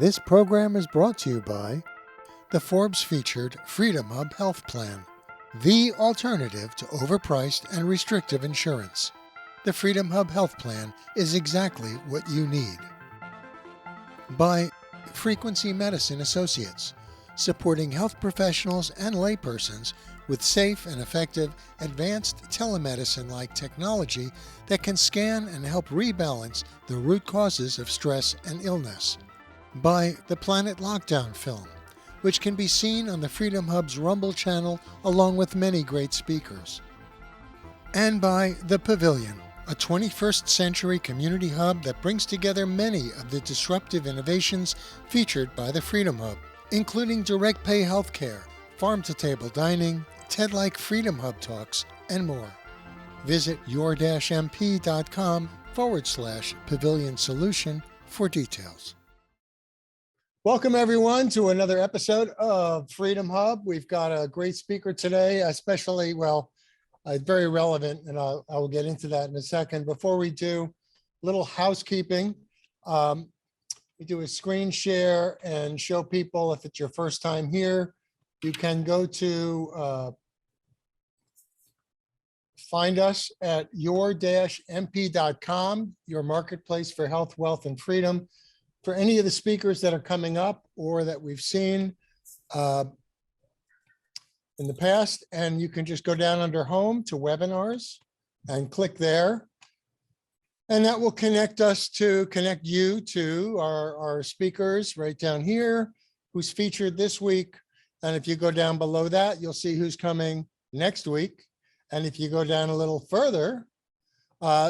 This program is brought to you by the Forbes-featured Freedom Hub Health Plan, the alternative to overpriced and restrictive insurance. The Freedom Hub Health Plan is exactly what you need. By Frequency Medicine Associates, supporting health professionals and laypersons with safe and effective advanced telemedicine-like technology that can scan and help rebalance the root causes of stress and illness. By the Planet Lockdown film, which can be seen on the Freedom Hub's Rumble channel along with many great speakers. And by The Pavilion, a 21st century community hub that brings together many of the disruptive innovations featured by the Freedom Hub, including direct pay healthcare, farm-to-table dining, TED-like Freedom Hub talks, and more. Visit your-mp.com/pavilion solution for details. Welcome everyone to another episode of Freedom Hub. We've got a great speaker today, especially, very relevant, and I will get into that in a second. Before we do, a little housekeeping. We do a screen share and show people, if it's your first time here, you can go to find us at your-mp.com, your marketplace for health, wealth, and freedom. For any of the speakers that are coming up or that we've seen in the past, and you can just go down under home to webinars and click there. And that will connect you to our speakers right down here, who's featured this week. And if you go down below that, you'll see who's coming next week. And if you go down a little further,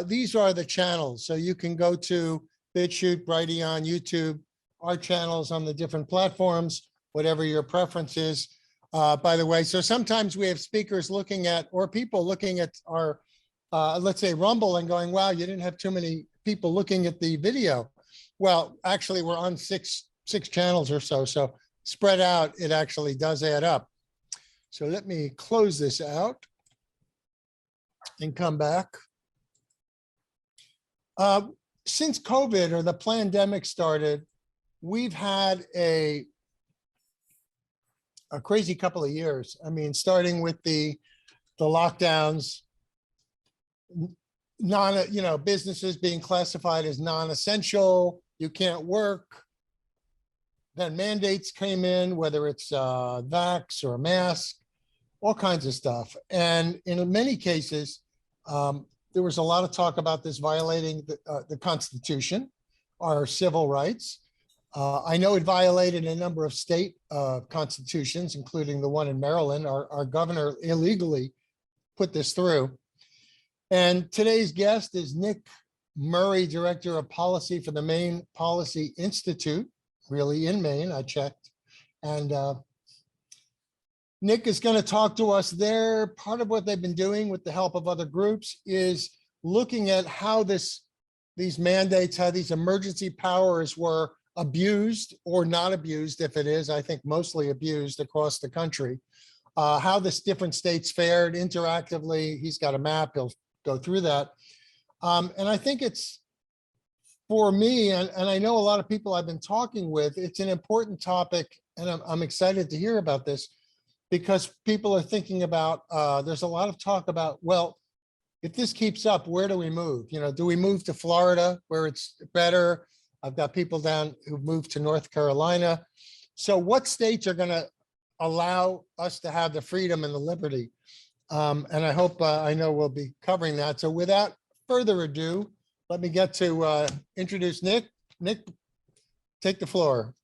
these are the channels. So you can go to BitChute, Brighteon, YouTube, our channels on the different platforms, whatever your preference is. By the way, so sometimes we have speakers looking at, or people looking at our, let's say Rumble, and going, wow, you didn't have too many people looking at the video. Well, actually we're on six channels or so. So spread out, it actually does add up. So let me close this out and come back. Since COVID or the pandemic started, we've had a crazy couple of years. I mean, starting with the lockdowns, businesses being classified as non-essential, you can't work. Then mandates came in, whether it's vaxx or mask, all kinds of stuff. And in many cases, there was a lot of talk about this violating the Constitution, our civil rights. I know it violated a number of state constitutions, including the one in Maryland. Our governor illegally put this through. And today's guest is Nick Murray, Director of Policy for the Maine Policy Institute, really in Maine, I checked. And Nick is going to talk to us there. Part of what they've been doing with the help of other groups is looking at how these mandates, how these emergency powers were abused or not abused. If it is, I think mostly abused across the country, how the different states fared interactively. He's got a map, he'll go through that. And I think it's, for me, and I know a lot of people I've been talking with, it's an important topic, and I'm excited to hear about this, because people are thinking about, there's a lot of talk about, well, if this keeps up, where do we move? Do we move to Florida where it's better? I've got people down who moved to North Carolina. So what states are going to allow us to have the freedom and the liberty? And I hope, I know we'll be covering that. So without further ado, let me get to introduce Nick. Nick, take the floor.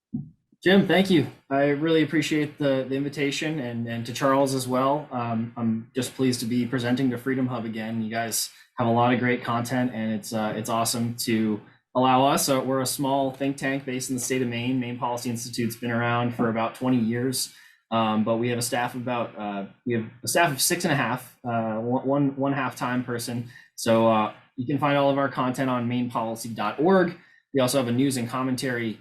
Jim, thank you. I really appreciate the invitation, and to Charles as well. I'm just pleased to be presenting to Freedom Hub again. You guys have a lot of great content, and it's awesome to allow us. We're a small think tank based in the state of Maine. Maine Policy Institute's been around for about 20 years, but we have a staff of of 6.5, one half-time person. So you can find all of our content on mainepolicy.org. We also have a news and commentary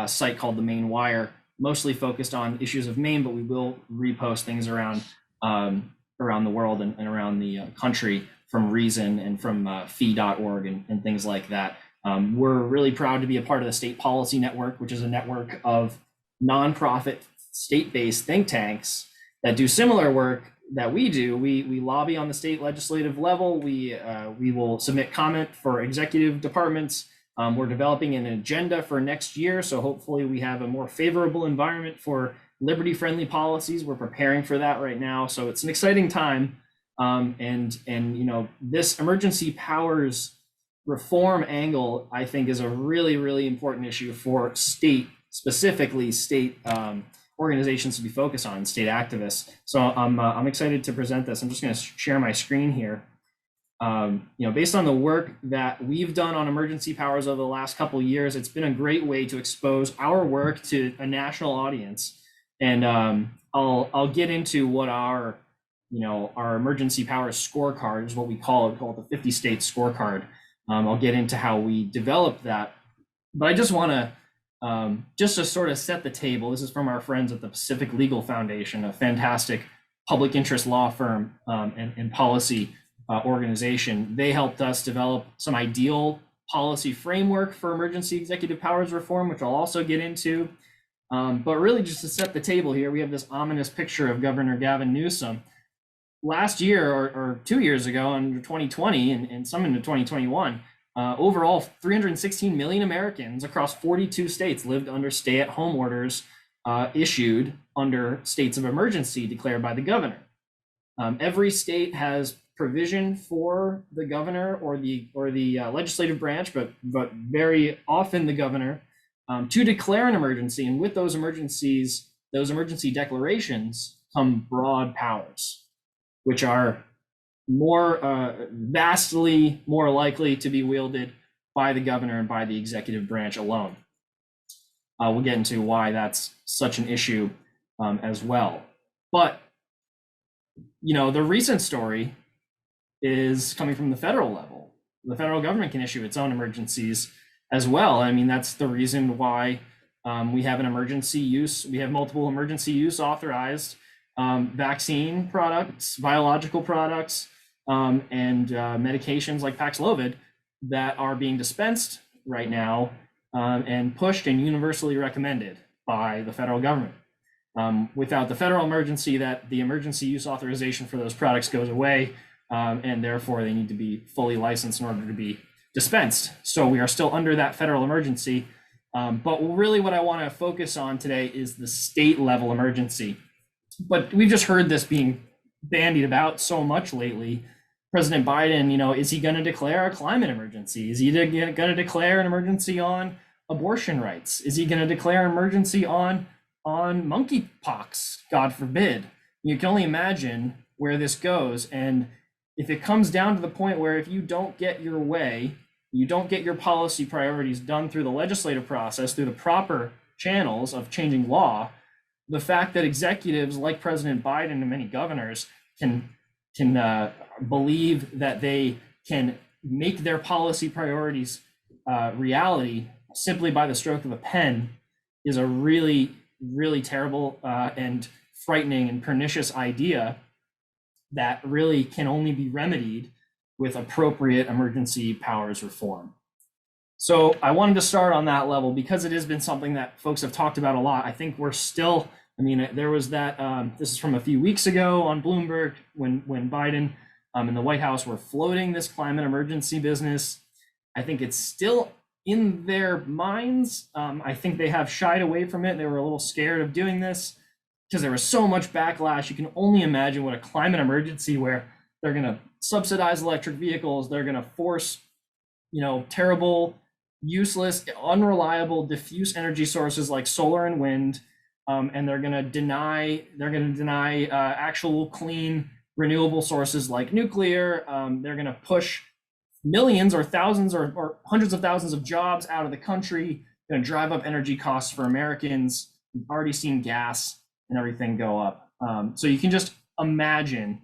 site called the Maine Wire, mostly focused on issues of Maine, but we will repost things around the world and around the country from Reason and from fee.org and things like that. We're really proud to be a part of the State Policy Network, which is a network of nonprofit state-based think tanks that do similar work that we do. We lobby on the state legislative level. We will submit comment for executive departments. We're developing an agenda for next year, so hopefully we have a more favorable environment for liberty-friendly policies. We're preparing for that right now, so it's an exciting time. And you know, this emergency powers reform angle, I think, is a really important issue for specifically state organizations to be focused on, state activists. So I'm excited to present this. I'm just going to share my screen here. You know, based on the work that we've done on emergency powers over the last couple of years, it's been a great way to expose our work to a national audience. And I'll get into what our emergency powers scorecard is, what we call it, called the 50 state scorecard. I'll get into how we developed that, but I just want to just to sort of set the table. This is from our friends at the Pacific Legal Foundation, a fantastic public interest law firm and policy organization. They helped us develop some ideal policy framework for emergency executive powers reform, which I'll also get into. But really, just to set the table here, we have this ominous picture of Governor Gavin Newsom. Last year or 2 years ago, under 2020 and some into 2021, overall 316 million Americans across 42 states lived under stay-at-home orders issued under states of emergency declared by the governor. Every state has provision for the governor or the legislative branch, but very often the governor, to declare an emergency. And with those emergency declarations come broad powers, which are vastly more likely to be wielded by the governor and by the executive branch alone. We'll get into why that's such an issue as well. But, you know, the recent story is coming from the federal level. The federal government can issue its own emergencies as well. I mean, that's the reason why we have multiple emergency use authorized vaccine products, biological products, and medications like Paxlovid that are being dispensed right now and pushed and universally recommended by the federal government. Without the federal emergency, the emergency use authorization for those products goes away, and therefore they need to be fully licensed in order to be dispensed. So we are still under that federal emergency. But really what I want to focus on today is the state level emergency. But we've just heard this being bandied about so much lately. President Biden, you know, is he going to declare a climate emergency? Is he going to declare an emergency on abortion rights? Is he going to declare an emergency on monkeypox? God forbid. You can only imagine where this goes. And if it comes down to the point where if you don't get your way, you don't get your policy priorities done through the legislative process, through the proper channels of changing law, the fact that executives like President Biden and many governors can believe that they can make their policy priorities reality simply by the stroke of a pen is a really terrible and frightening and pernicious idea that really can only be remedied with appropriate emergency powers reform. So I wanted to start on that level because it has been something that folks have talked about a lot. I think we're still, I mean, there was that, this is from a few weeks ago on Bloomberg when Biden and the White House were floating this climate emergency business. I think it's still in their minds. I think they have shied away from it. They were a little scared of doing this because there was so much backlash. You can only imagine what a climate emergency where they're going to subsidize electric vehicles. They're going to force, you know, terrible, useless, unreliable, diffuse energy sources like solar and wind. And they're going to deny actual clean renewable sources like nuclear. They're going to push millions or thousands or hundreds of thousands of jobs out of the country, going to drive up energy costs for Americans. We've already seen gas and everything go up. So you can just imagine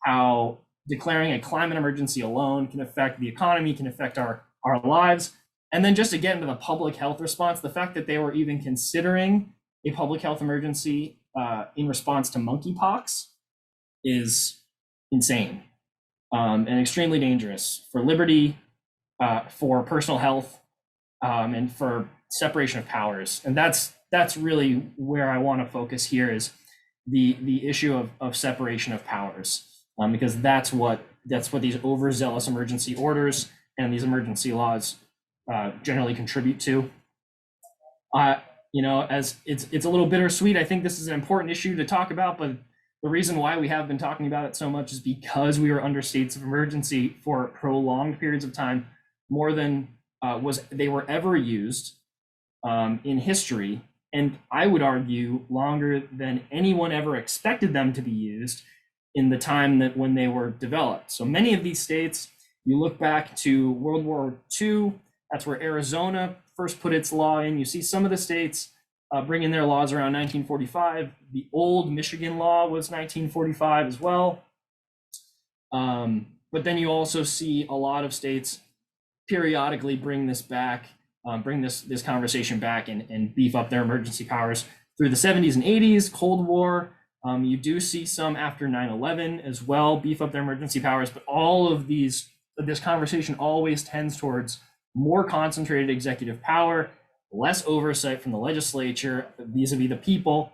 how declaring a climate emergency alone can affect the economy, can affect our lives. And then just to get into the public health response, the fact that they were even considering a public health emergency in response to monkeypox is insane and extremely dangerous for liberty, for personal health, and for separation of powers. And that's really where I want to focus here, is the issue of separation of powers, because that's what these overzealous emergency orders and these emergency laws generally contribute to. As it's a little bittersweet. I think this is an important issue to talk about, but the reason why we have been talking about it so much is because we were under states of emergency for prolonged periods of time, more than they were ever used in history. And I would argue longer than anyone ever expected them to be used in the time that when they were developed. So many of these states, you look back to World War II, that's where Arizona first put its law in. You see some of the states bring in their laws around 1945. The old Michigan law was 1945 as well. But then you also see a lot of states periodically bring this back, bring this conversation back and beef up their emergency powers through the 70s and 80s, Cold War. You do see some after 9/11 as well beef up their emergency powers, but all of this conversation always tends towards more concentrated executive power, less oversight from the legislature vis-a-vis the people,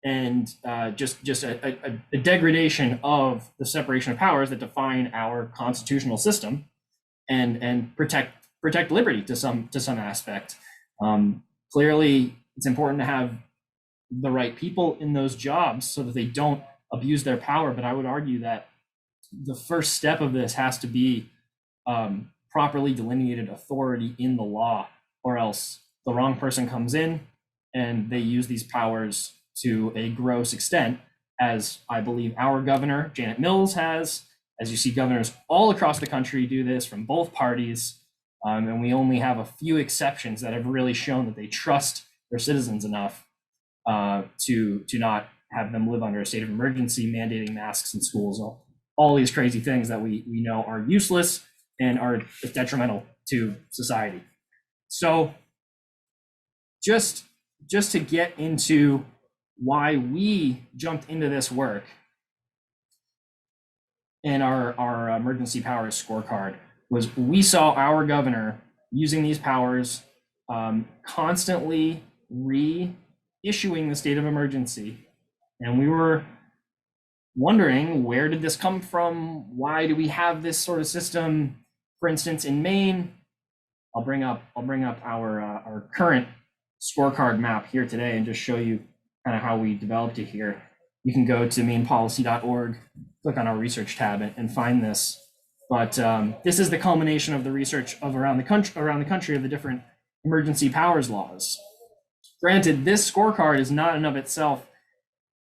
and just a degradation of the separation of powers that define our constitutional system and protect liberty to some aspect. Clearly, it's important to have the right people in those jobs so that they don't abuse their power. But I would argue that the first step of this has to be properly delineated authority in the law, or else the wrong person comes in and they use these powers to a gross extent, as I believe our governor, Janet Mills, has, as you see governors all across the country do this from both parties. And we only have a few exceptions that have really shown that they trust their citizens enough to not have them live under a state of emergency, mandating masks in schools, all these crazy things that we know are useless and are detrimental to society. So just to get into why we jumped into this work and our emergency powers scorecard was we saw our governor using these powers, constantly reissuing the state of emergency. And we were wondering, where did this come from? Why do we have this sort of system? For instance, in Maine, I'll bring up our current scorecard map here today and just show you kind of how we developed it here. You can go to mainepolicy.org, click on our research tab and find this. But this is the culmination of the research of around the country of the different emergency powers laws. Granted, this scorecard is not in of itself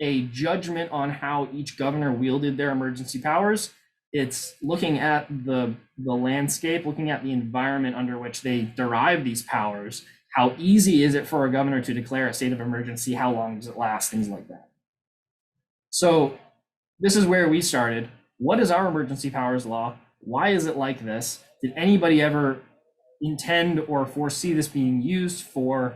a judgment on how each governor wielded their emergency powers. It's looking at the landscape, looking at the environment under which they derive these powers. How easy is it for a governor to declare a state of emergency? How long does it last? Things like that. So this is where we started. What is our emergency powers law? Why is it like this? Did anybody ever intend or foresee this being used for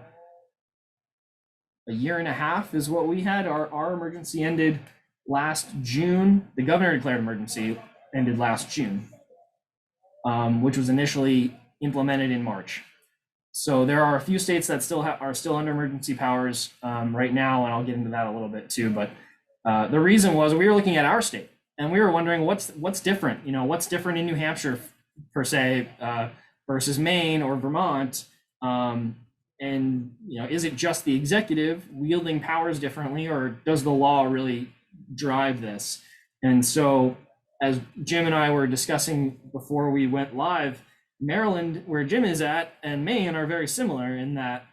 a year and a half is what we had. Our emergency ended last June. The governor declared emergency ended last June, which was initially implemented in March. So there are a few states that are still under emergency powers right now, and I'll get into that a little bit too. But the reason was we were looking at our state and we were wondering what's different. You know, what's different in New Hampshire per se versus Maine or Vermont. And you know, is it just the executive wielding powers differently, or does the law really drive this? And so, as Jim and I were discussing before we went live, Maryland, where Jim is at, and Maine are very similar in that,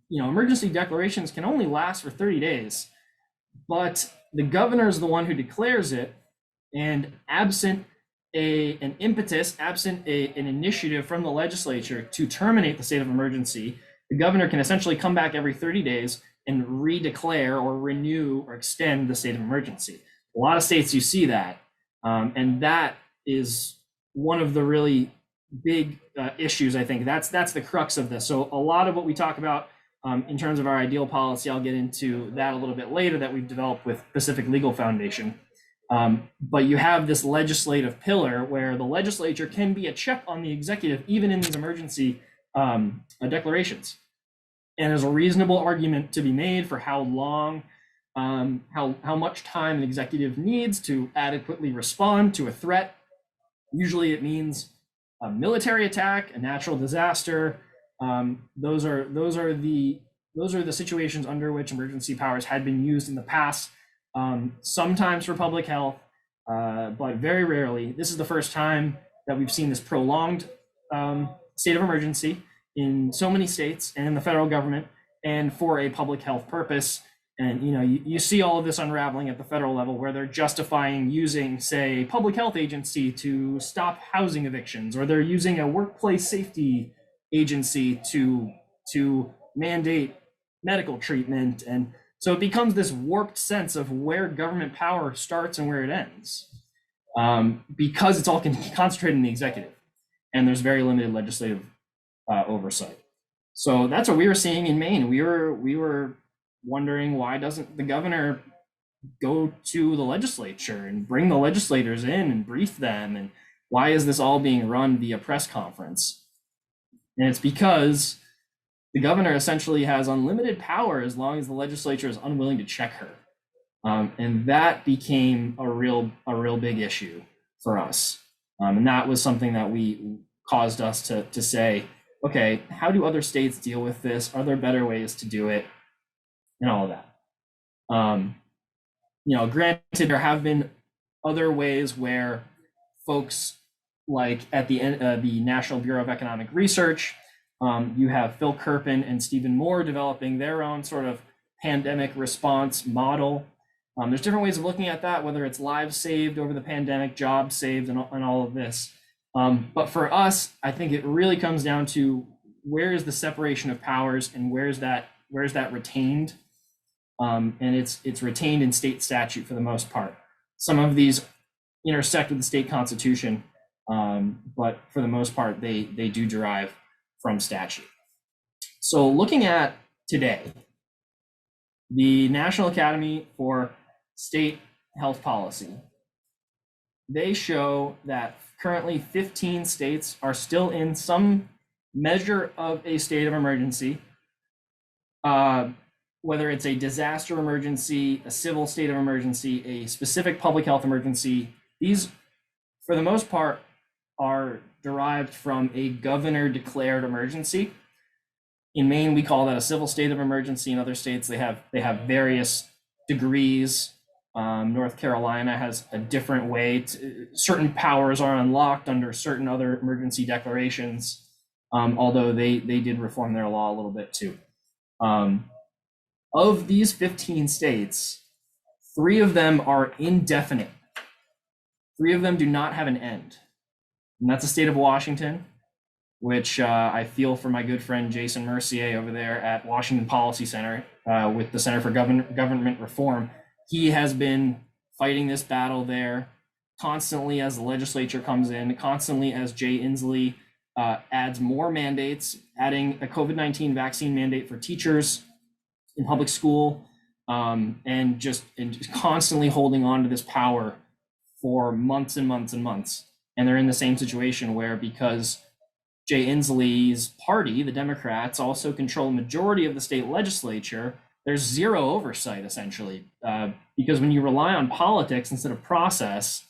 you know, emergency declarations can only last for 30 days, but the governor is the one who declares it, and absent an impetus, absent an initiative from the legislature to terminate the state of emergency, the governor can essentially come back every 30 days and redeclare or renew or extend the state of emergency. A lot of states you see that, and that is one of the really big issues. I think that's the crux of this. So a lot of what we talk about in terms of our ideal policy, I'll get into that a little bit later, that we've developed with Pacific Legal Foundation. But you have this legislative pillar where the legislature can be a check on the executive, even in these emergency declarations. And there's a reasonable argument to be made for how long, how much time an executive needs to adequately respond to a threat. Usually it means a military attack, a natural disaster. Those are the situations under which emergency powers had been used in the past, sometimes for public health, but very rarely. This is the first time that we've seen this prolonged state of emergency in so many states and in the federal government, and for a public health purpose. And you see all of this unraveling at the federal level, where they're justifying using, say, a public health agency to stop housing evictions, or they're using a workplace safety agency to mandate medical treatment. And so it becomes this warped sense of where government power starts and where it ends, because it's all concentrated in the executive, and there's very limited legislative oversight. So that's what we were seeing in Maine. We were wondering, why doesn't the governor go to the legislature and bring the legislators in and brief them? And why is this all being run via press conference? And it's because the governor essentially has unlimited power as long as the legislature is unwilling to check her. And that became a real big issue for us. And that was something that caused us to say, okay, how do other states deal with this? Are there better ways to do it? And all of that. Granted, there have been other ways where folks, like at the National Bureau of Economic Research, you have Phil Kerpen and Stephen Moore developing their own sort of pandemic response model. There's different ways of looking at that, whether it's lives saved over the pandemic, jobs saved, and all of this. But for us, I think it really comes down to, where is the separation of powers, and where's that retained? And it's retained in state statute for the most part. Some of these intersect with the state constitution, but for the most part, they do derive from statute. So looking at today, the National Academy for State Health Policy, they show that currently 15 states are still in some measure of a state of emergency, whether it's a disaster emergency, a civil state of emergency, a specific public health emergency. These, for the most part, are derived from a governor-declared emergency. In Maine, we call that a civil state of emergency. In other states, they have various degrees. North Carolina has a different way. Certain powers are unlocked under certain other emergency declarations, although they did reform their law a little bit too. Of these 15 states, 3 of them are indefinite. 3 of them do not have an end. And that's the state of Washington, which I feel for my good friend Jason Mercier over there at Washington Policy Center with the Center for Government Reform. He has been fighting this battle there constantly as the legislature comes in, constantly as Jay Inslee adds more mandates, adding a COVID-19 vaccine mandate for teachers in public school, and just constantly holding on to this power for months and months and months. And they're in the same situation where, because Jay Inslee's party, the Democrats, also control a majority of the state legislature, there's zero oversight essentially, because when you rely on politics instead of process,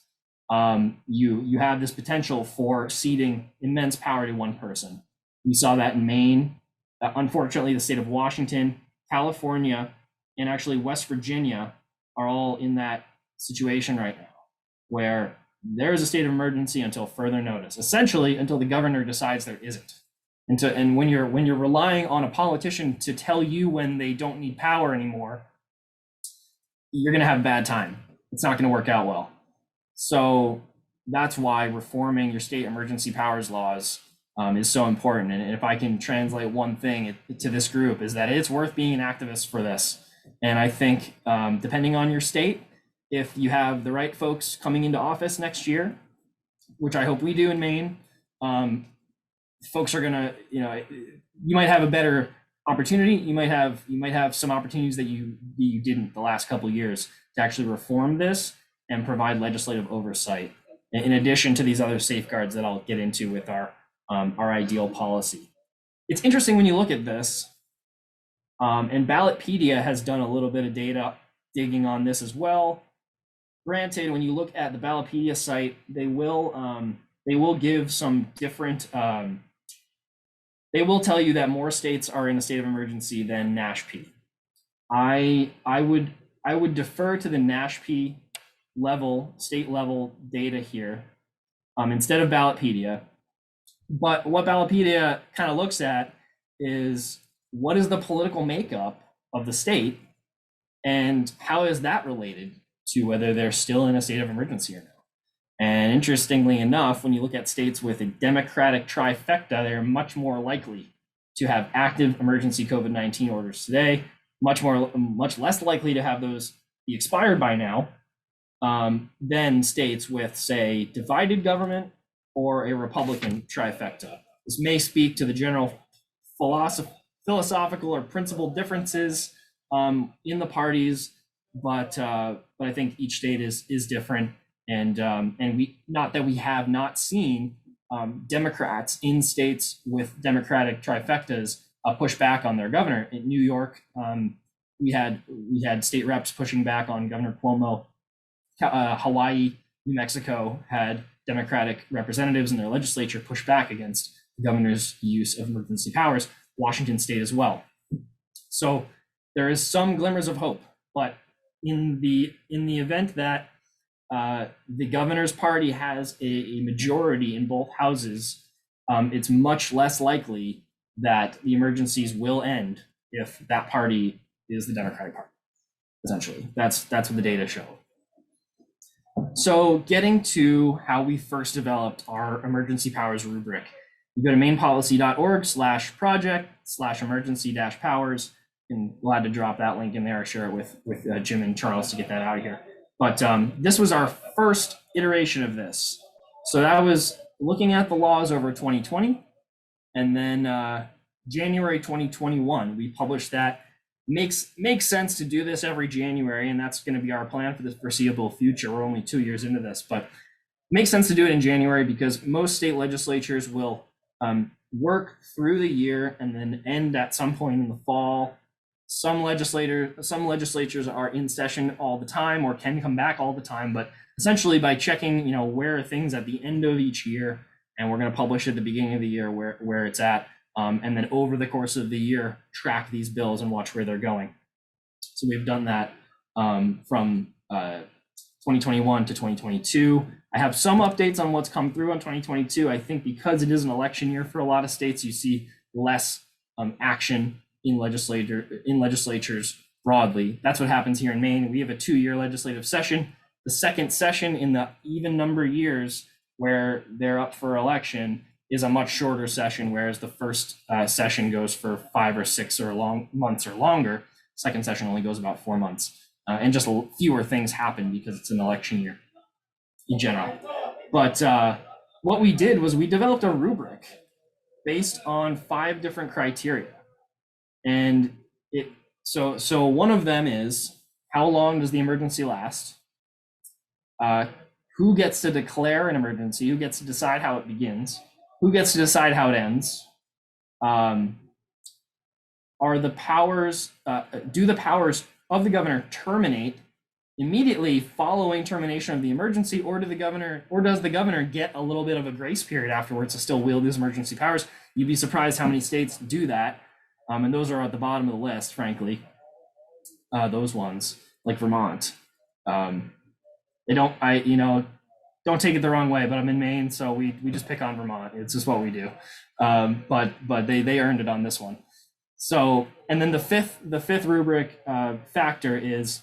you have this potential for ceding immense power to one person. We saw that in Maine. Unfortunately, the state of Washington, California, and actually West Virginia are all in that situation right now, where there is a state of emergency until further notice, essentially until the governor decides there isn't. And when you're relying on a politician to tell you when they don't need power anymore, you're going to have a bad time. It's not going to work out well. So that's why reforming your state emergency powers laws is so important. And if I can translate one thing to this group, is that it's worth being an activist for this. And I think depending on your state, if you have the right folks coming into office next year, which I hope we do in Maine, folks are gonna, you might have a better opportunity. You might have some opportunities that you didn't the last couple of years to actually reform this and provide legislative oversight, in addition to these other safeguards that I'll get into with our ideal policy. it's interesting when you look at this, and Ballotpedia has done a little bit of data digging on this as well. Granted, when you look at the Ballotpedia site, they will give some different, they will tell you that more states are in a state of emergency than NASHP. I would defer to the NASHP level, state level data here, instead of Ballotpedia. But what Ballotpedia kind of looks at is, what is the political makeup of the state, and how is that related to whether they're still in a state of emergency or not? And interestingly enough, when you look at states with a Democratic trifecta, they're much more likely to have active emergency COVID-19 orders today, much less likely to have those be expired by now, than states with, say, divided government or a Republican trifecta. This may speak to the general philosophical or principle differences in the parties, but I think each state is different, and we, not that we have not seen Democrats in states with Democratic trifectas push back on their governor. In New York, we had state reps pushing back on Governor Cuomo. Hawaii, New Mexico had Democratic representatives in their legislature push back against the governor's use of emergency powers. Washington State as well. So there is some glimmers of hope, but in the event that the governor's party has a majority in both houses, it's much less likely that the emergencies will end if that party is the Democratic Party. Essentially, that's what the data show. So getting to how we first developed our emergency powers rubric, you go to mainepolicy.org/project/emergency-powers, and glad to drop that link in there or share it with Jim and Charles to get that out of here. But this was our first iteration of this. So that was looking at the laws over 2020, and then January 2021, we published that. Makes sense to do this every January, and that's going to be our plan for the foreseeable future. We're only 2 years into this, but makes sense to do it in January because most state legislatures will work through the year and then end at some point in the fall. Some legislatures are in session all the time or can come back all the time, but essentially by checking, where are things at the end of each year, and we're going to publish at the beginning of the year where it's at, and then over the course of the year, track these bills and watch where they're going. So we've done that from 2021 to 2022. I have some updates on what's come through on 2022. I think because it is an election year for a lot of states, you see less action in legislatures broadly. That's what happens here in Maine. We have a 2-year legislative session. The second session in the even number years where they're up for election is a much shorter session, whereas the first session goes for 5 or 6 months or longer. Second session only goes about 4 months, and just fewer things happen because it's an election year in general. But what we did was we developed a rubric based on 5 different criteria. And so one of them is, how long does the emergency last? Who gets to declare an emergency? Who gets to decide how it begins? Who gets to decide how it ends? Are the powers, do the powers of the governor terminate immediately following termination of the emergency, or does the governor get a little bit of a grace period afterwards to still wield his emergency powers? You'd be surprised how many states do that. And those are at the bottom of the list, frankly. Those ones, like Vermont. They don't, don't take it the wrong way, but I'm in Maine, so we just pick on Vermont. It's just what we do. But they earned it on this one. So, and then the fifth rubric factor is,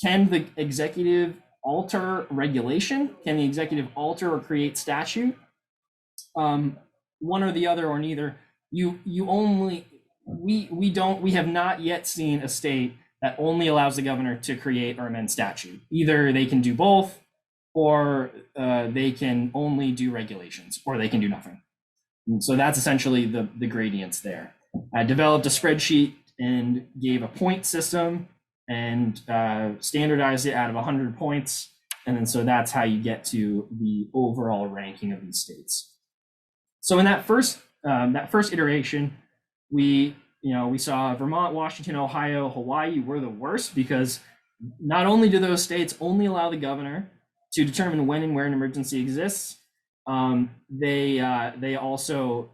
can the executive alter regulation? Can the executive alter or create statute? One or the other, or neither. We have not yet seen a state that only allows the governor to create or amend statute. Either they can do both, or they can only do regulations, or they can do nothing. And so that's essentially the gradients there. I developed a spreadsheet and gave a point system and standardized it out of 100 points. And then so that's how you get to the overall ranking of these states. So in that first that first iteration, we saw Vermont, Washington, Ohio, Hawaii were the worst, because not only do those states only allow the governor to determine when and where an emergency exists, they also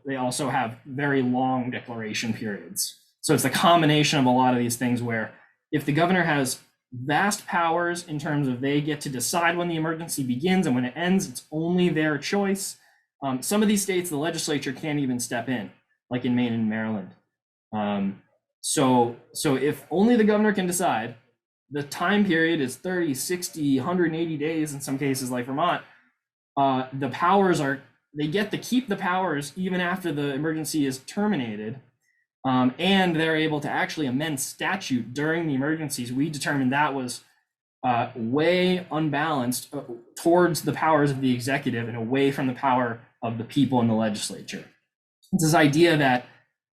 have very long declaration periods. So it's a combination of a lot of these things where if the governor has vast powers in terms of they get to decide when the emergency begins and when it ends, it's only their choice. Some of these states, the legislature can't even step in, like in Maine and Maryland. So if only the governor can decide, the time period is 30, 60, 180 days in some cases, like Vermont. The powers they get to keep the powers even after the emergency is terminated. And they're able to actually amend statute during the emergencies. We determined that was way unbalanced towards the powers of the executive and away from the power of the people in the legislature. It's this idea that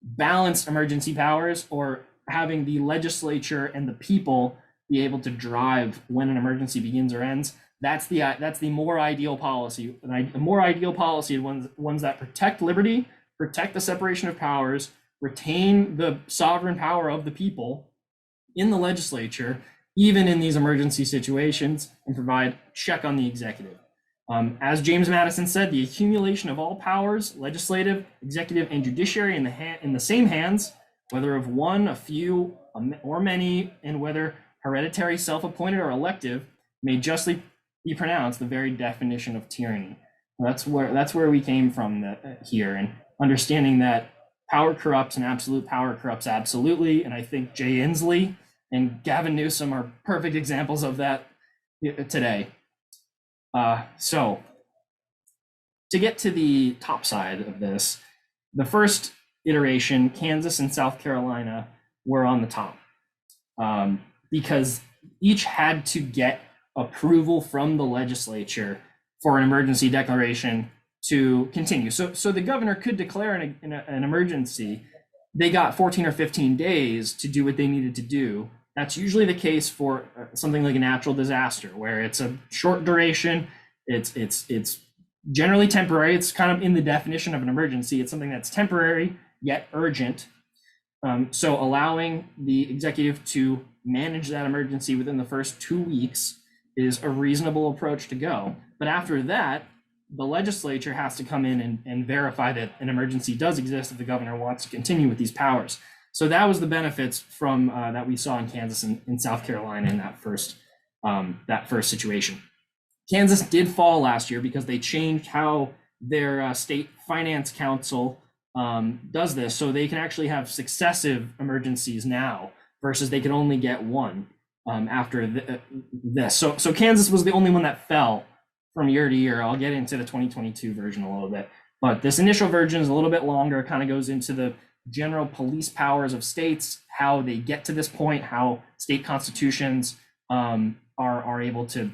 balanced emergency powers, or having the legislature and the people be able to drive when an emergency begins or ends, that's the more ideal policy. A more ideal policy are ones that protect liberty, protect the separation of powers, retain the sovereign power of the people in the legislature, even in these emergency situations, and provide check on the executive. As James Madison said, the accumulation of all powers, legislative, executive, and judiciary in the same hands, whether of one, a few, or many, and whether hereditary, self-appointed, or elective, may justly be pronounced the very definition of tyranny. That's where we came from here, and understanding that power corrupts and absolute power corrupts absolutely. And I think Jay Inslee and Gavin Newsom are perfect examples of that today. So to get to the top side of this, the first iteration, Kansas and South Carolina were on the top, because each had to get approval from the legislature for an emergency declaration to continue. So the governor could declare an emergency. They got 14 or 15 days to do what they needed to do. That's usually the case for something like a natural disaster, where it's a short duration. It's generally temporary. It's kind of in the definition of an emergency. It's something that's temporary yet urgent. So allowing the executive to manage that emergency within the first 2 weeks is a reasonable approach to go. But after that, the legislature has to come in and verify that an emergency does exist if the governor wants to continue with these powers. So that was the benefits from that we saw in Kansas and South Carolina in that first situation. Kansas did fall last year because they changed how their state finance council does this. So they can actually have successive emergencies now versus they can only get one after this. So Kansas was the only one that fell from year to year. I'll get into the 2022 version a little bit, but this initial version is a little bit longer. It kind of goes into the general police powers of states, how they get to this point, how state constitutions are able to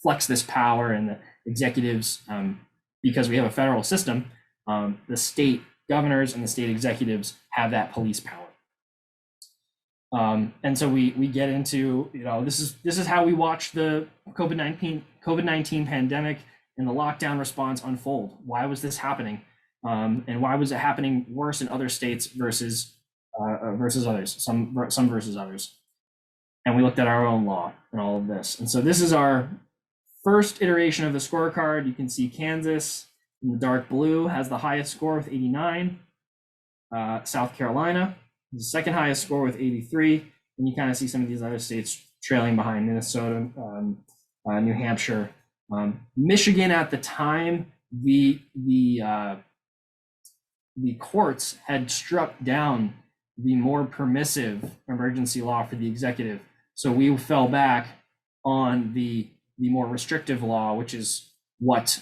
flex this power, and the executives, because we have a federal system, the state governors and the state executives have that police power. And so we get into, this is how we watch the COVID-19 pandemic and the lockdown response unfold. Why was this happening? And why was it happening worse in other states versus others, some versus others? And we looked at our own law and all of this. And so this is our first iteration of the scorecard. You can see Kansas in the dark blue has the highest score with 89. South Carolina, the second highest score with 83. And you kind of see some of these other states trailing behind: Minnesota, New Hampshire, Michigan. At the time, the courts had struck down the more permissive emergency law for the executive. So we fell back on the more restrictive law, which is what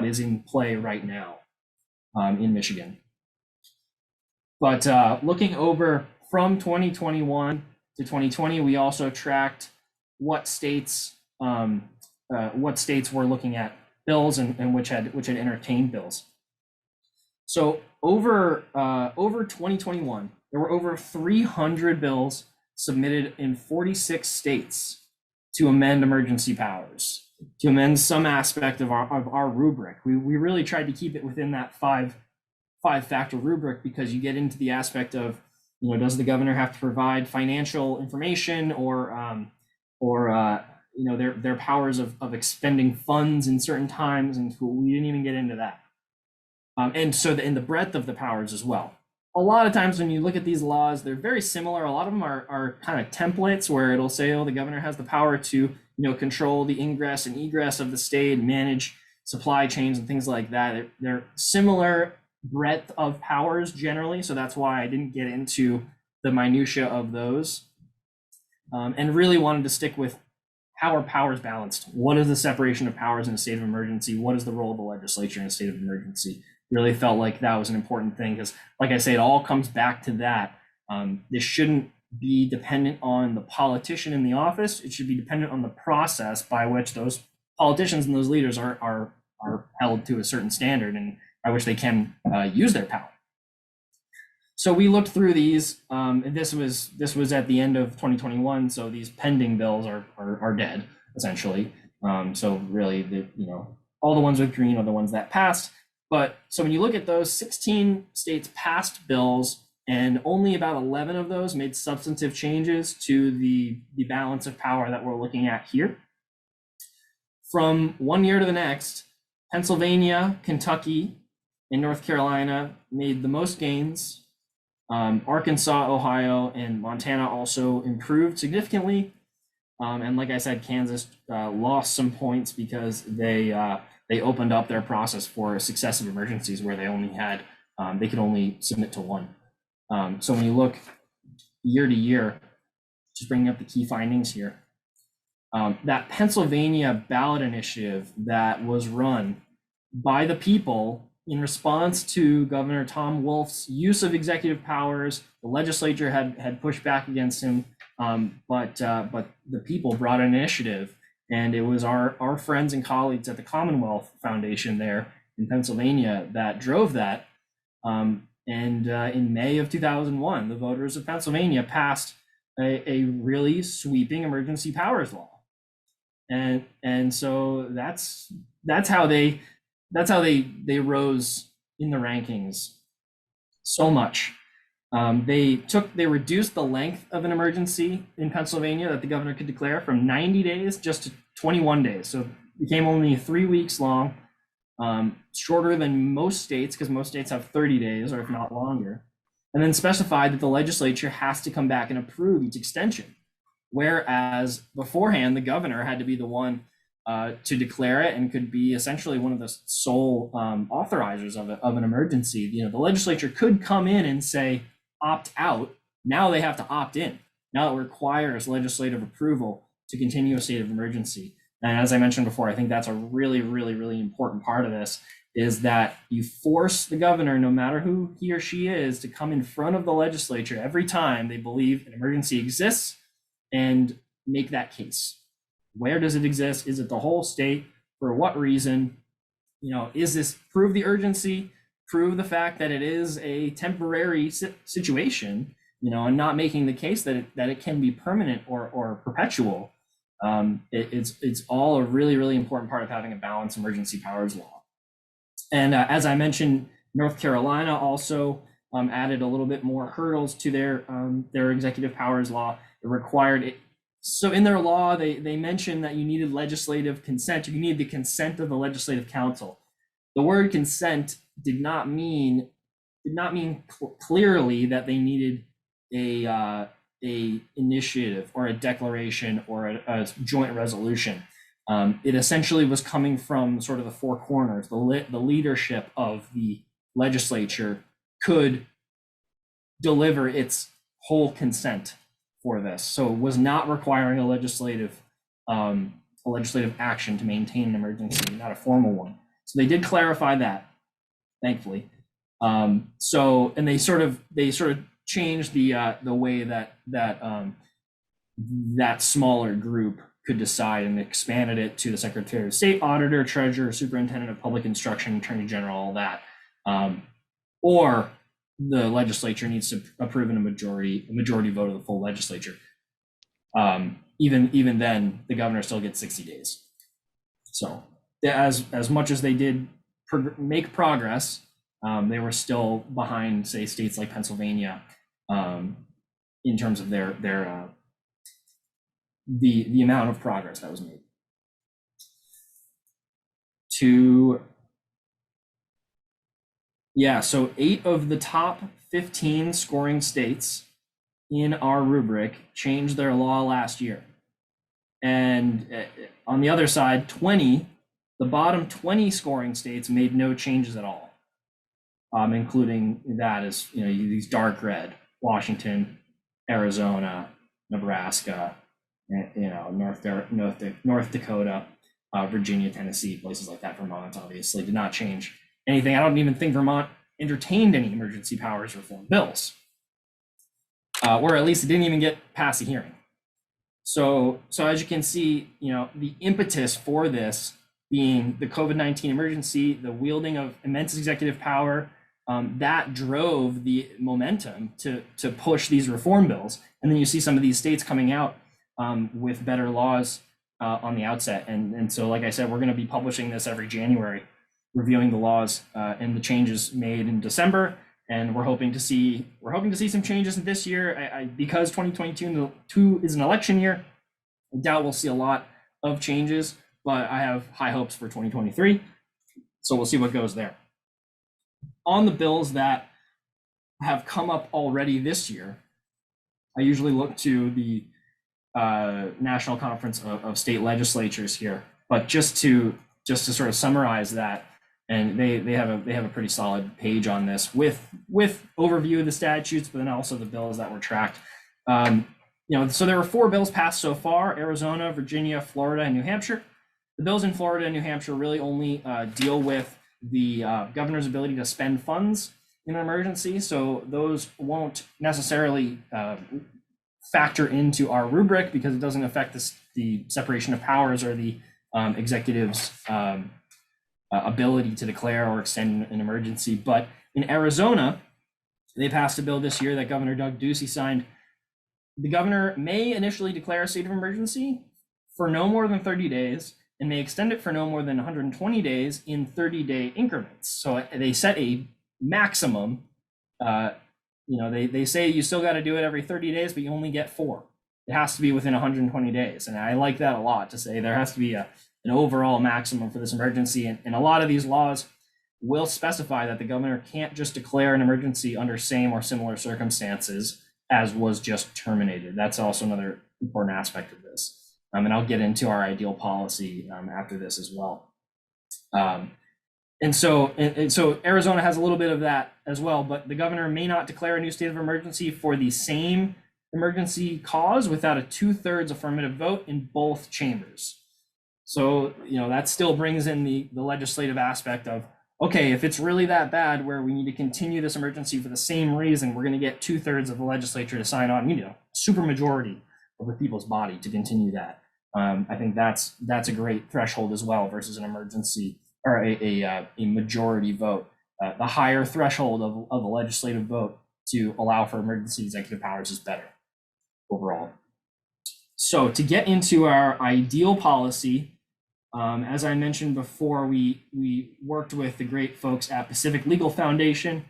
is in play right now in Michigan. But looking over from 2021 to 2020, we also tracked what states were looking at bills and which had entertained bills. So over 2021, there were over 300 bills submitted in 46 states to amend emergency powers, to amend some aspect of our rubric. We really tried to keep it within that five 5-factor rubric, because you get into the aspect of, does the governor have to provide financial information or their powers of expending funds in certain times, and we didn't even get into that. And so in the breadth of the powers as well. A lot of times when you look at these laws, they're very similar. A lot of them are kind of templates where it'll say, oh, the governor has the power to, control the ingress and egress of the state, manage supply chains and things like that. They're similar breadth of powers generally. So that's why I didn't get into the minutia of those, and really wanted to stick with how are powers balanced? What is the separation of powers in a state of emergency? What is the role of the legislature in a state of emergency? Really felt like that was an important thing because, like I say, it all comes back to that. This shouldn't be dependent on the politician in the office. It should be dependent on the process by which those politicians and those leaders are held to a certain standard and by which they can use their power. So we looked through these, and this was at the end of 2021. So these pending bills are dead essentially. So really, all the ones with green are the ones that passed. But so when you look at those, 16 states passed bills, and only about 11 of those made substantive changes to the balance of power that we're looking at here. From one year to the next, Pennsylvania, Kentucky, and North Carolina made the most gains. Arkansas, Ohio, and Montana also improved significantly. And like I said, Kansas lost some points because they opened up their process for successive emergencies where they could only submit to one. So when you look year to year, just bringing up the key findings here, that Pennsylvania ballot initiative that was run by the people in response to Governor Tom Wolf's use of executive powers, the legislature had pushed back against him, but the people brought an initiative, and it was our friends and colleagues at the Commonwealth Foundation there in Pennsylvania that drove that. And in May of 2001, the voters of Pennsylvania passed a really sweeping emergency powers law, and so that's how they rose in the rankings so much. They reduced the length of an emergency in Pennsylvania that the governor could declare from 90 days just to 21 days. So it became only 3 weeks long, shorter than most states because most states have 30 days or if not longer. And then specified that the legislature has to come back and approve each extension. Whereas beforehand, the governor had to be the one to declare it and could be essentially one of the sole authorizers of an emergency. The legislature could come in and say, opt out. Now they have to opt in. Now it requires legislative approval to continue a state of emergency. And as I mentioned before, I think that's a really, really, really important part of this, is that you force the governor, no matter who he or she is, to come in front of the legislature every time they believe an emergency exists and make that case. Where does it exist? Is it the whole state? For what reason? Is this prove the urgency, prove the fact that it is a temporary situation, and not making the case that it can be permanent or perpetual. It's all a really, really important part of having a balanced emergency powers law. And as I mentioned, North Carolina also added a little bit more hurdles to their executive powers law. It required it. So in their law, they mentioned that you needed legislative consent. You need the consent of the legislative council. The word consent did not mean clearly that they needed a initiative or a declaration or a joint resolution. It essentially was coming from sort of the four corners. The leadership of the legislature could deliver its whole consent for this. So it was not requiring a legislative action to maintain an emergency, not a formal one. So they did clarify that, thankfully. And they sort of changed the way that smaller group could decide, and expanded it to the Secretary of State, Auditor, Treasurer, Superintendent of Public Instruction, Attorney General, all that. Or the legislature needs to approve in a majority vote of the full legislature. Even then, the governor still gets 60 days. So as much as they did make progress, they were still behind, say, states like Pennsylvania in terms of the amount of progress that was made. So 8 of the top 15 scoring states in our rubric changed their law last year. And on the other side, the bottom 20 scoring states made no changes at all, including that as, these dark red: Washington, Arizona, Nebraska, North Dakota, Virginia, Tennessee, places like that. Vermont obviously did not change anything. I don't even think Vermont entertained any emergency powers reform bills, or at least it didn't even get past a hearing. So as you can see, the impetus for this being the COVID-19 emergency, the wielding of immense executive power, that drove the momentum to push these reform bills. And then you see some of these states coming out with better laws on the outset. And so, like I said, we're going to be publishing this every January, reviewing the laws and the changes made in December. And we're hoping to see some changes this year. Because 2022 is an election year, I doubt we'll see a lot of changes, but I have high hopes for 2023. So we'll see what goes there. On the bills that have come up already this year, I usually look to the National Conference of State Legislatures here, but just to sort of summarize that, and they have a pretty solid page on this with overview of the statutes, but then also the bills that were tracked. So there were 4 bills passed so far: Arizona, Virginia, Florida, and New Hampshire. The bills in Florida and New Hampshire really only deal with the governor's ability to spend funds in an emergency, so those won't necessarily factor into our rubric because it doesn't affect the separation of powers or the executive's ability to declare or extend an emergency. But in Arizona, they passed a bill this year that Governor Doug Ducey signed. The governor may initially declare a state of emergency for no more than 30 days and may extend it for no more than 120 days in 30-day increments. So they set a maximum. They say you still got to do it every 30 days, but you only get 4. It has to be within 120 days. And I like that a lot, to say there has to be an overall maximum for this emergency. And a lot of these laws will specify that the governor can't just declare an emergency under same or similar circumstances as was just terminated. That's also another important aspect of this. And I'll get into our ideal policy after this as well. And so Arizona has a little bit of that as well, but the governor may not declare a new state of emergency for the same emergency cause without a 2/3 affirmative vote in both chambers. So, that still brings in the legislative aspect of, okay, if it's really that bad where we need to continue this emergency for the same reason, we're going to get 2/3 of the legislature to sign on, super majority of the people's body to continue that. I think that's a great threshold as well versus an emergency or a majority vote. The higher threshold of a legislative vote to allow for emergency executive powers is better overall. So to get into our ideal policy, as I mentioned before, we worked with the great folks at Pacific Legal Foundation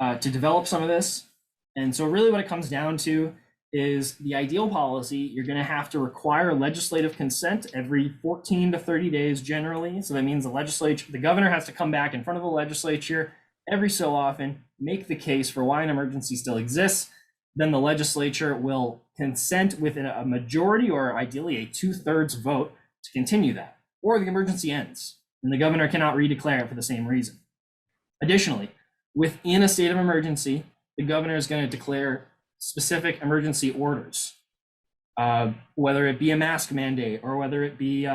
to develop some of this. And so really what it comes down to is the ideal policy. You're going to have to require legislative consent every 14 to 30 days generally. So that means the governor has to come back in front of the legislature every so often, make the case for why an emergency still exists. Then the legislature will consent with a majority, or ideally a 2/3 vote, to continue that, or the emergency ends and the governor cannot redeclare it for the same reason. Additionally, within a state of emergency, the governor is going to declare specific emergency orders, whether it be a mask mandate or whether it be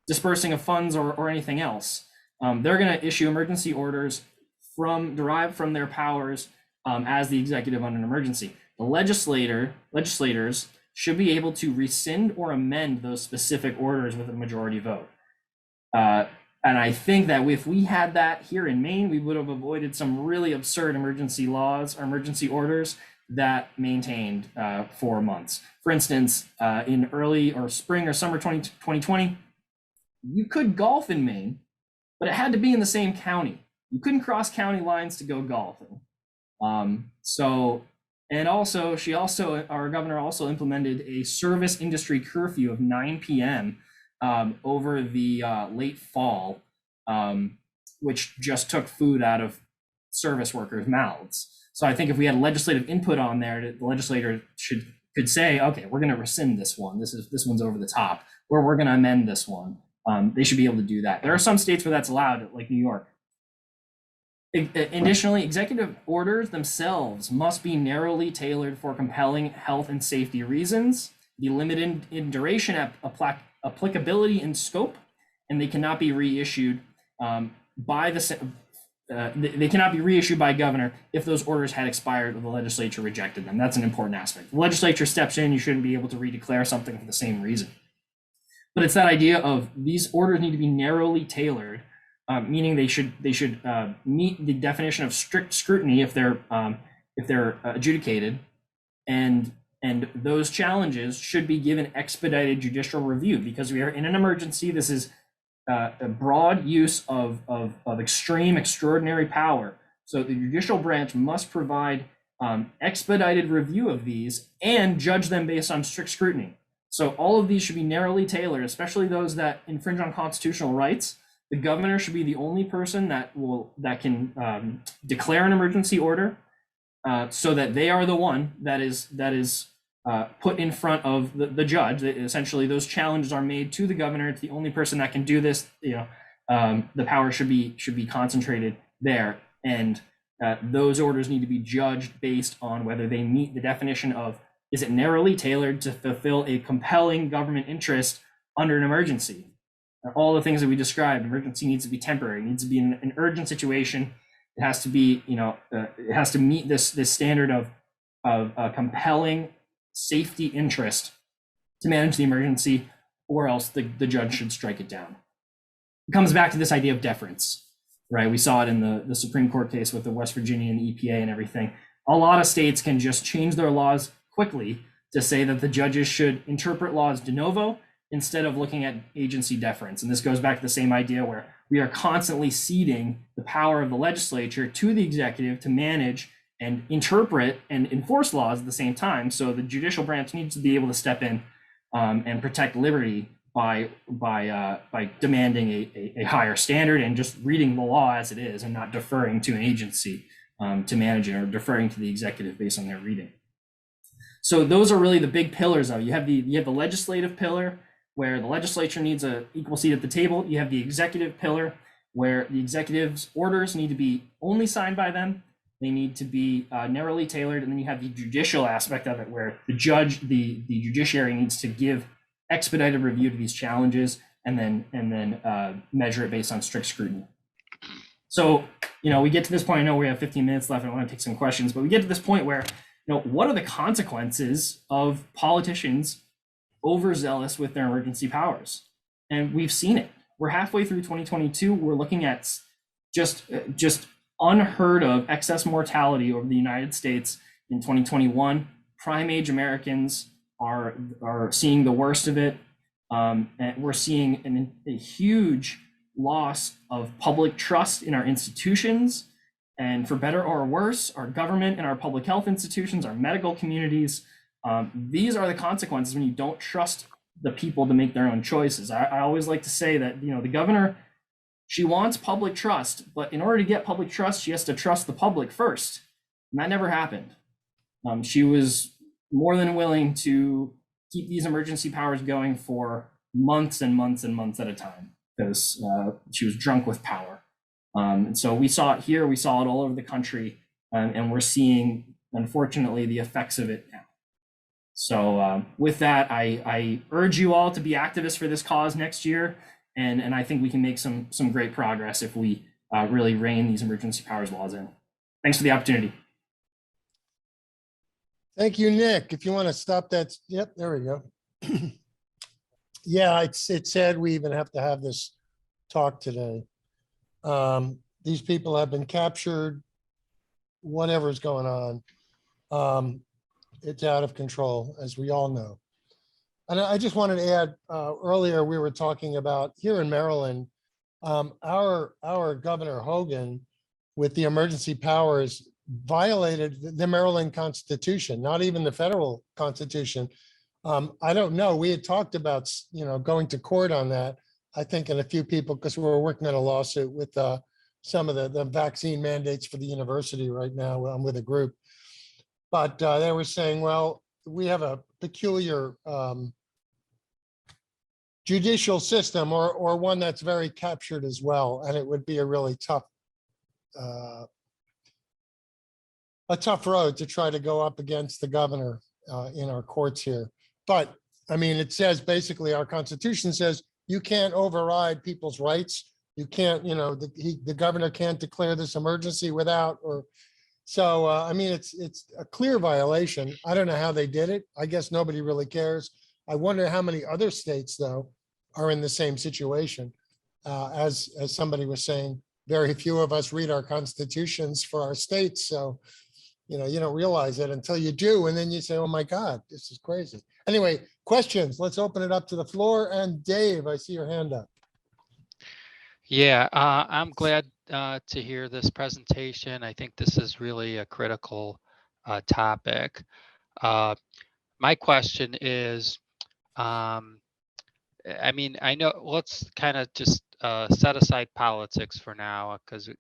dispersing of funds or anything else. They're going to issue emergency orders derived from their powers as the executive on an emergency. The legislators should be able to rescind or amend those specific orders with a majority vote. And I think that if we had that here in Maine, we would have avoided some really absurd emergency laws or emergency orders that maintained for months. For instance, in early or spring or summer 2020, you could golf in Maine, but it had to be in the same county. You couldn't cross county lines to go golfing. And also, our governor also implemented a service industry curfew of 9 p.m. Over the late fall, which just took food out of service workers' mouths. So I think if we had legislative input on there, the legislator could say, okay, we're going to rescind this one. This one's over the top, or we're going to amend this one. They should be able to do that. There are some states where that's allowed, like New York. Additionally, executive orders themselves must be narrowly tailored for compelling health and safety reasons, be limited in duration, applicability and scope, and they cannot be reissued they cannot be reissued by governor if those orders had expired or the legislature rejected them. That's an important aspect. The legislature steps in, you shouldn't be able to redeclare something for the same reason. But it's that idea of these orders need to be narrowly tailored, meaning they should meet the definition of strict scrutiny if they're adjudicated, and those challenges should be given expedited judicial review because we are in an emergency. This is a broad use of extreme, extraordinary power. So the judicial branch must provide expedited review of these and judge them based on strict scrutiny. So all of these should be narrowly tailored, especially those that infringe on constitutional rights. The governor should be the only person that can declare an emergency order, so that they are the one that is put in front of the judge. Essentially, those challenges are made to the governor. It's the only person that can do this. The power should be concentrated there, and those orders need to be judged based on whether they meet the definition of, is it narrowly tailored to fulfill a compelling government interest under an emergency? All the things that we described. Emergency needs to be temporary. It needs to be an urgent situation. It has to be, it has to meet this standard of a compelling safety interest to manage the emergency, or else the judge should strike it down. It comes back to this idea of deference, right? We saw it in the Supreme Court case with the West Virginia and the EPA and everything. A lot of states can just change their laws quickly to say that the judges should interpret laws de novo instead of looking at agency deference. And this goes back to the same idea where we are constantly ceding the power of the legislature to the executive to manage and interpret and enforce laws at the same time. So the judicial branch needs to be able to step in and protect liberty by demanding a higher standard and just reading the law as it is and not deferring to an agency to manage it, or deferring to the executive based on their reading. So those are really the big pillars of it. You have the legislative pillar, where the legislature needs an equal seat at the table. You have the executive pillar, where the executive's orders need to be only signed by them. They need to be narrowly tailored. And then you have the judicial aspect of it, where the judiciary needs to give expedited review to these challenges and then measure it based on strict scrutiny. So, we get to this point. I know we have 15 minutes left. I want to take some questions, but we get to this point where, what are the consequences of politicians overzealous with their emergency powers? And we've seen it. We're halfway through 2022. We're looking at just unheard of excess mortality over the United States in 2021. Prime age Americans are seeing the worst of it. And we're seeing a huge loss of public trust in our institutions, and for better or worse, our government and our public health institutions, our medical communities. These are the consequences when you don't trust the people to make their own choices. I always like to say that, the governor, she wants public trust, but in order to get public trust, she has to trust the public first. And that never happened. She was more than willing to keep these emergency powers going for months and months and months at a time, because she was drunk with power. And so we saw it here, we saw it all over the country, and we're seeing, unfortunately, the effects of it now. So with that, I urge you all to be activists for this cause next year. And I think we can make some great progress if we really rein these emergency powers laws in. Thanks for the opportunity. Thank you, Nick. If you want to stop that. Yep, there we go. Yeah, it's sad we even have to have this talk today. These people have been captured, whatever's going on. It's out of control, as we all know. And I just wanted to add, earlier we were talking about here in Maryland, Our Governor Hogan, with the emergency powers, violated the Maryland Constitution, not even the federal Constitution. I don't know. We had talked about, going to court on that. I think, and a few people, because we were working on a lawsuit with some of the vaccine mandates for the university right now. I'm with a group, but they were saying, well, we have a peculiar judicial system, or one that's very captured as well, and it would be a really tough road to try to go up against the governor in our courts here. But I mean, it says basically our Constitution says you can't override people's rights. You can't, the governor can't declare this emergency without, or so. I mean, it's a clear violation. I don't know how they did it. I guess nobody really cares. I wonder how many other states, though, are in the same situation. As somebody was saying, very few of us read our constitutions for our states. So, you don't realize it until you do. And then you say, oh my God, this is crazy. Anyway, questions. Let's open it up to the floor. And Dave, I see your hand up. Yeah, I'm glad to hear this presentation. I think this is really a critical topic. My question is, I mean, I know, let's kind of just set aside politics for now, because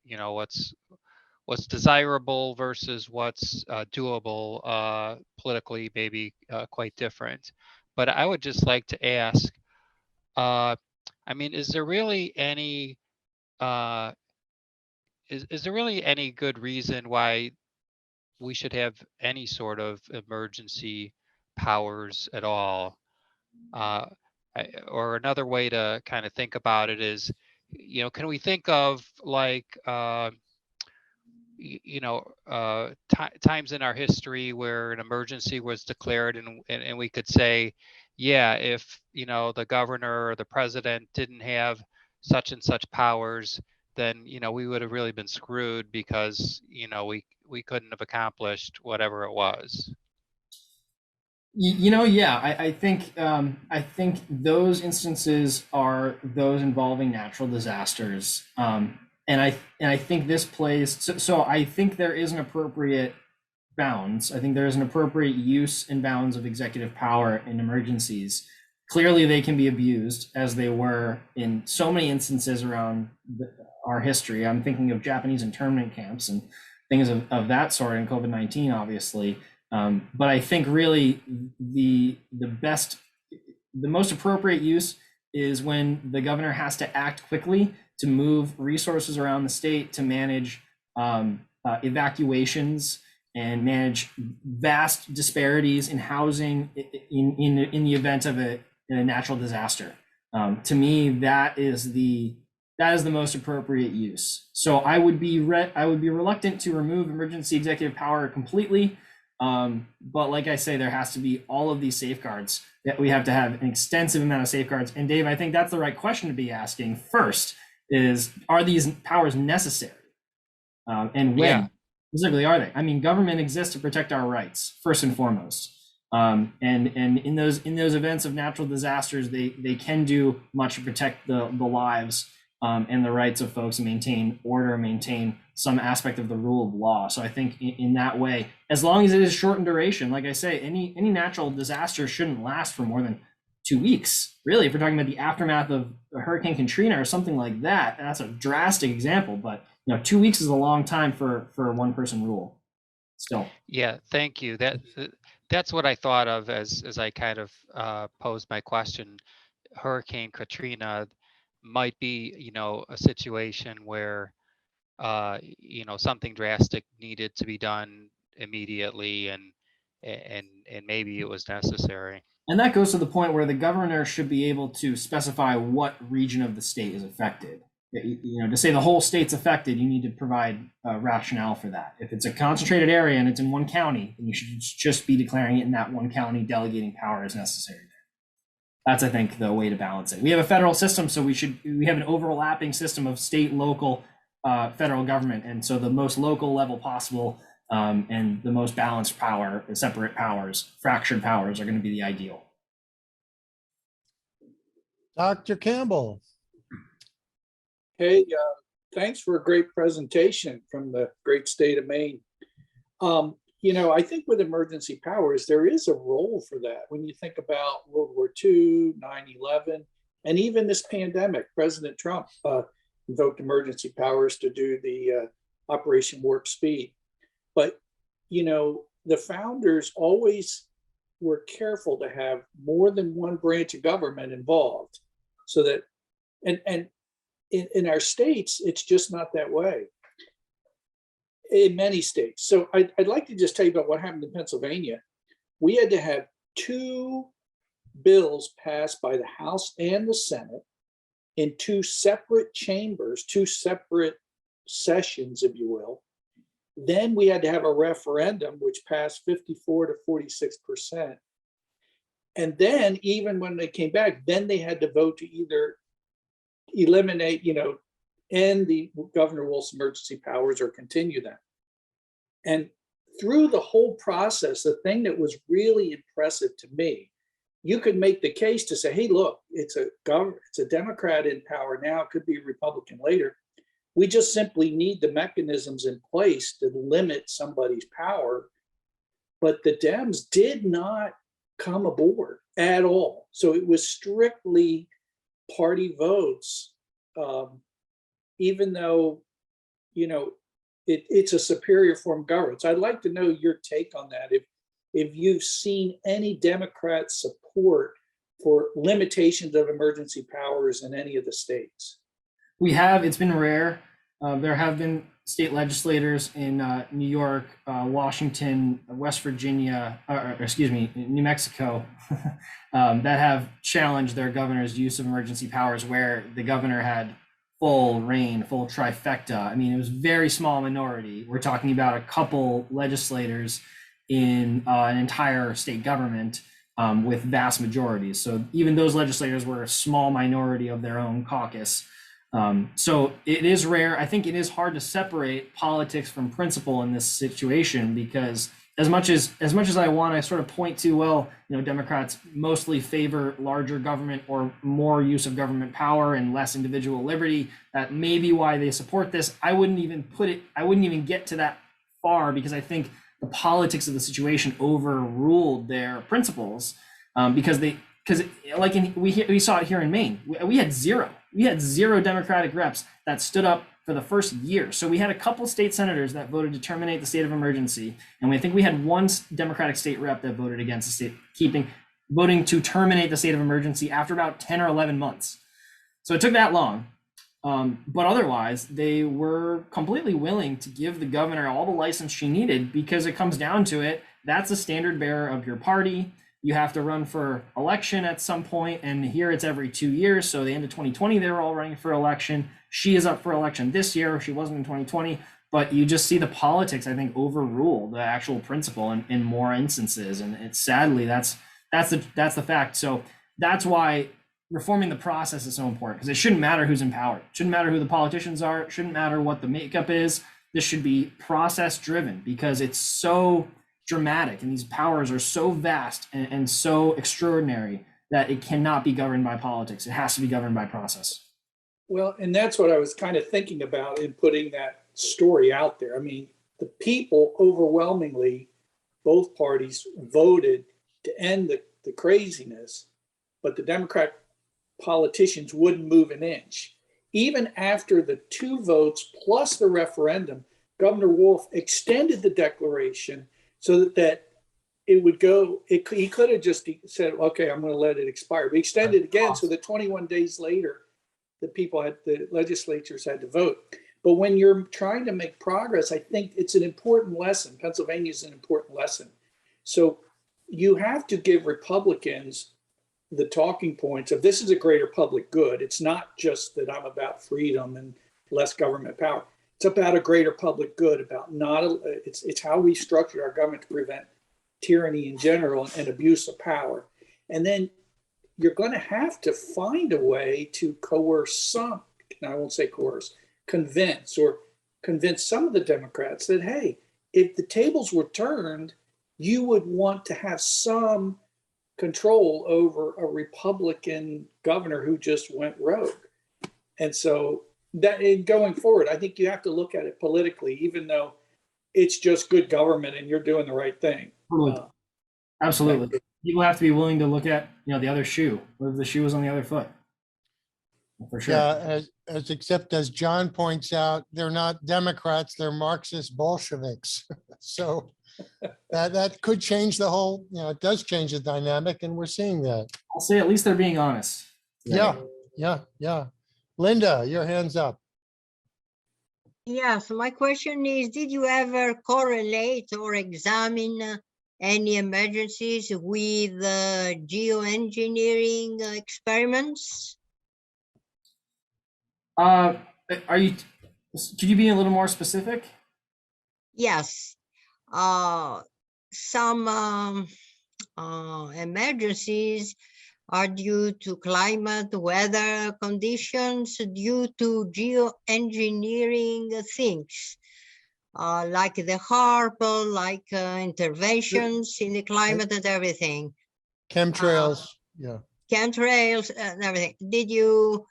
what's desirable versus what's doable politically may be quite different. But I would just like to ask, I mean, is there really any is there really any good reason why we should have any sort of emergency powers at all? Or another way to kind of think about it is, can we think of like, times in our history where an emergency was declared, and we could say, yeah, if the governor or the president didn't have such and such powers, then we would have really been screwed, because we couldn't have accomplished whatever it was. Yeah, I think those instances are those involving natural disasters, and I think this plays. So I think there is an appropriate bounds. I think there is an appropriate use and bounds of executive power in emergencies. Clearly, they can be abused, as they were in so many instances around our history. I'm thinking of Japanese internment camps and things of that sort, and COVID-19, obviously. But I think really the most appropriate use is when the governor has to act quickly to move resources around the state to manage evacuations and manage vast disparities in housing in the event of a natural disaster. To me, that is the most appropriate use. So I would be reluctant to remove emergency executive power completely. But like I say, there has to be all of these safeguards. That we have to have an extensive amount of safeguards. And Dave, I think that's the right question to be asking first is, are these powers necessary? And when specifically are they? I mean, government exists to protect our rights, first and foremost. And in those events of natural disasters, they can do much to protect the lives and the rights of folks, and maintain order, maintain some aspect of the rule of law. So I think in that way, as long as it is short in duration, like I say, any natural disaster shouldn't last for more than 2 weeks. Really, if we're talking about the aftermath of Hurricane Katrina or something like that, that's a drastic example. But 2 weeks is a long time for a one-person rule. Still. Yeah, thank you. That's what I thought of as I kind of posed my question. Hurricane Katrina might be, a situation where something drastic needed to be done immediately, and maybe it was necessary. And that goes to the point where the governor should be able to specify what region of the state is affected. To say the whole state's affected, you need to provide a rationale for that. If it's a concentrated area and it's in one county, then you should just be declaring it in that one county, delegating power as necessary. That's, I think, the way to balance it. We have a federal system, so we have an overlapping system of state, local, federal government, and so the most local level possible and the most balanced power, separate powers, fractured powers are going to be the ideal. Dr. Campbell. Hey, thanks for a great presentation from the great state of Maine. I think with emergency powers, there is a role for that. When you think about World War II, 9/11, and even this pandemic, President Trump invoked emergency powers to do the Operation Warp Speed. But, the founders always were careful to have more than one branch of government involved so that, and in our states, it's just not that way in many states. So I'd like to just tell you about what happened in Pennsylvania. We had to have two bills passed by the House and the Senate in two separate chambers, two separate sessions, if you will. Then we had to have a referendum, which passed 54 to 46%. And then even when they came back, then they had to vote to either eliminate, end the Governor Wolf's emergency powers or continue them. And through the whole process, the thing that was really impressive to me, you could make the case to say, hey, look, it's a Democrat in power now, it could be a Republican later. We just simply need the mechanisms in place to limit somebody's power. But the Dems did not come aboard at all. So it was strictly party votes, even though, it's a superior form of governance. I'd like to know your take on that. If you've seen any Democrat support for limitations of emergency powers in any of the states. We have. It's been rare. There have been state legislators in New York, Washington, West Virginia, New Mexico, that have challenged their governor's use of emergency powers, where the governor had full reign, full trifecta. I mean, it was a very small minority. We're talking about a couple legislators in an entire state government with vast majorities. So even those legislators were a small minority of their own caucus. So it is rare. I think it is hard to separate politics from principle in this situation, because as much as I want to sort of point to, well, Democrats mostly favor larger government or more use of government power and less individual liberty. That may be why they support this. I wouldn't even get to that far, because I think the politics of the situation overruled their principles, because we saw it here in Maine. We had zero Democratic reps that stood up for the first year. So we had a couple state senators that voted to terminate the state of emergency. And I think we had one Democratic state rep that voted against the voting to terminate the state of emergency after about 10 or 11 months. So it took that long. But otherwise, they were completely willing to give the governor all the license she needed, because it comes down to it. That's the standard bearer of your party. You have to run for election at some point, and here it's every 2 years. So the end of 2020, they were all running for election. She is up for election this year. She wasn't in 2020, but you just see the politics, I think, overrule the actual principle in more instances. And it's sadly, that's the fact. So that's why reforming the process is so important, because it shouldn't matter who's in power. It shouldn't matter who the politicians are. It shouldn't matter what the makeup is. This should be process driven, because it's so dramatic and these powers are so vast and so extraordinary that it cannot be governed by politics. It has to be governed by process. Well, and that's what I was kind of thinking about in putting that story out there. I mean, the people overwhelmingly, both parties voted to end the craziness, but the Democrat politicians wouldn't move an inch. Even after the two votes plus the referendum, Governor Wolf extended the declaration so that it would go, he could have just said, okay, I'm going to let it expire. But he extended again so that 21 days later, the legislatures had to vote. But when you're trying to make progress, I think it's an important lesson. Pennsylvania is an important lesson. So you have to give Republicans the talking points of, this is a greater public good. It's not just that I'm about freedom and less government power. It's about a greater public good, it's how we structured our government to prevent tyranny in general and abuse of power. And then you're going to have to find a way to coerce some, I won't say coerce, convince some of the Democrats that, hey, if the tables were turned, you would want to have some control over a Republican governor who just went rogue. And so that in going forward, I think you have to look at it politically, even though it's just good government and you're doing the right thing. Totally. Absolutely. People have to be willing to look at, the other shoe. What if the shoe was on the other foot? For sure. Yeah, except as John points out, they're not Democrats, they're Marxist Bolsheviks. So that could change the whole, it does change the dynamic, and we're seeing that. I'll say at least they're being honest. Yeah. Linda, your hand's up. Yes, my question is, did you ever correlate or examine any emergencies with geoengineering experiments? Could you be a little more specific? Yes. Some emergencies are due to climate, weather conditions, due to geoengineering things, like the HARP, like interventions in the climate and everything. Chemtrails, yeah. Chemtrails and everything. Did you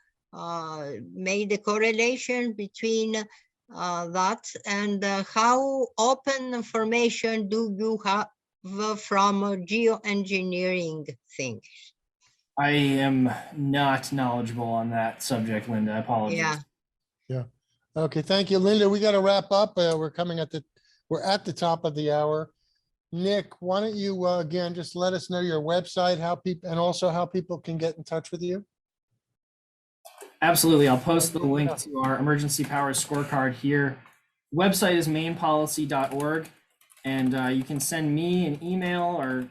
made the correlation between that and how open information do you have from geoengineering things? I am not knowledgeable on that subject, Linda. I apologize. Yeah. Okay, thank you, Linda. We got to wrap up. We're at the top of the hour. Nick, why don't you again just let us know your website, and also how people can get in touch with you? Absolutely. I'll post the link to our emergency powers scorecard here. Website is mainepolicy.org, and you can send me an email or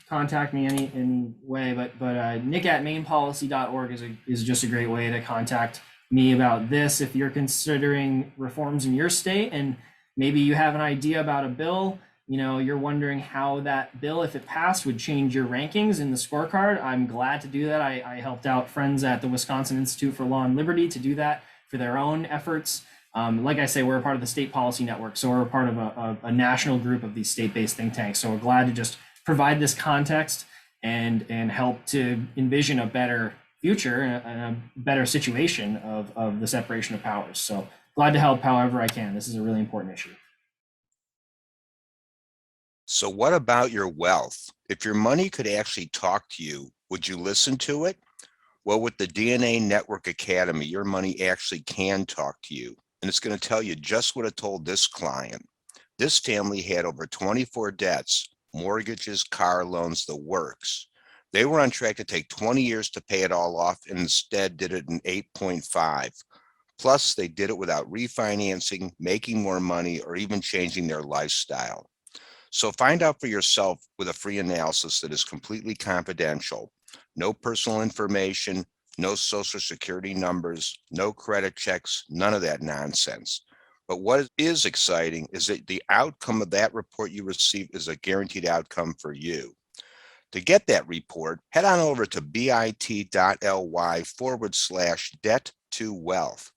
contact me any way, but nick@mainepolicy.org is just a great way to contact me about this. If you're considering reforms in your state and maybe you have an idea about a bill, you're wondering how that bill, if it passed, would change your rankings in the scorecard, I'm glad to do that. I helped out friends at the Wisconsin Institute for Law and Liberty to do that for their own efforts. Like I say, we're a part of the State Policy Network, so we're a part of a national group of these state-based think tanks. So we're glad to just provide this context and help to envision a better future and a better situation of the separation of powers. So glad to help however I can. This is a really important issue. So what about your wealth? If your money could actually talk to you, would you listen to it? Well, with the DNA Network Academy, your money actually can talk to you. And it's going to tell you just what it told this client. This family had over 24 debts, mortgages, car loans, the works. They were on track to take 20 years to pay it all off and instead did it in 8.5. Plus, they did it without refinancing, making more money, or even changing their lifestyle. So find out for yourself with a free analysis that is completely confidential. No personal information, no social security numbers, no credit checks, none of that nonsense. But what is exciting is that the outcome of that report you receive is a guaranteed outcome for you. To get that report, head on over to bit.ly/debt to wealth.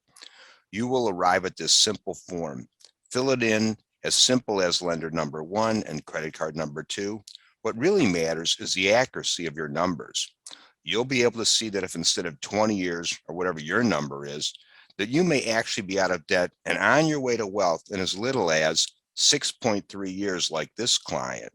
You will arrive at this simple form. Fill it in as simple as lender number 1 and credit card number 2. What really matters is the accuracy of your numbers. You'll be able to see that if instead of 20 years or whatever your number is, that you may actually be out of debt and on your way to wealth in as little as 6.3 years like this client.